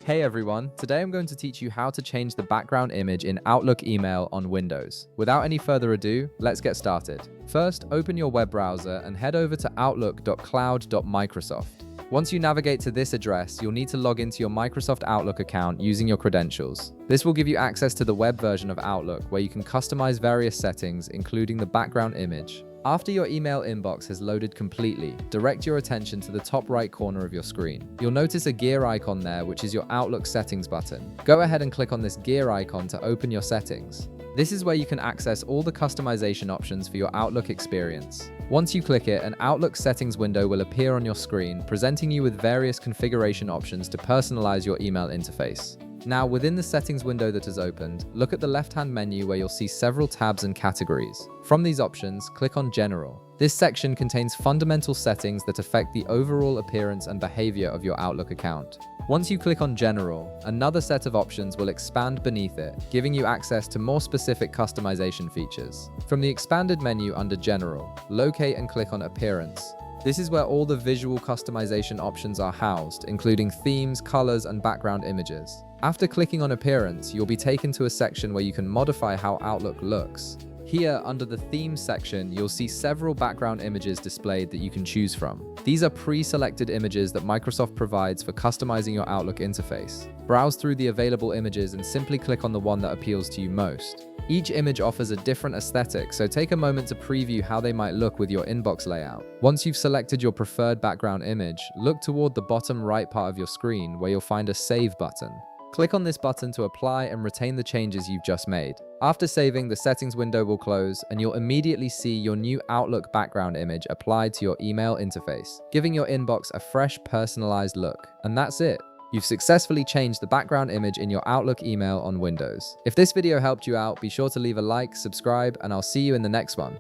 Hey everyone, today I'm going to teach you how to change the background image in Outlook email on Windows. Without any further ado, let's get started. First, open your web browser and head over to outlook.cloud.microsoft. Once you navigate to this address, you'll need to log into your Microsoft Outlook account using your credentials. This will give you access to the web version of Outlook where you can customize various settings, including the background image. After your email inbox has loaded completely, direct your attention to the top right corner of your screen. You'll notice a gear icon there, which is your Outlook settings button. Go ahead and click on this gear icon to open your settings. This is where you can access all the customization options for your Outlook experience. Once you click it, an Outlook settings window will appear on your screen, presenting you with various configuration options to personalize your email interface. Now, within the settings window that has opened, look at the left-hand menu where you'll see several tabs and categories. From these options, click on General. This section contains fundamental settings that affect the overall appearance and behavior of your Outlook account. Once you click on General, another set of options will expand beneath it, giving you access to more specific customization features. From the expanded menu under General, locate and click on Appearance. This is where all the visual customization options are housed, including themes, colors, and background images. After clicking on Appearance, you'll be taken to a section where you can modify how Outlook looks. Here, under the Themes section, you'll see several background images displayed that you can choose from. These are pre-selected images that Microsoft provides for customizing your Outlook interface. Browse through the available images and simply click on the one that appeals to you most. Each image offers a different aesthetic, so take a moment to preview how they might look with your inbox layout. Once you've selected your preferred background image, look toward the bottom right part of your screen where you'll find a Save button. Click on this button to apply and retain the changes you've just made. After saving, the settings window will close and you'll immediately see your new Outlook background image applied to your email interface, giving your inbox a fresh, personalized look. And that's it. You've successfully changed the background image in your Outlook email on Windows. If this video helped you out, be sure to leave a like, subscribe, and I'll see you in the next one.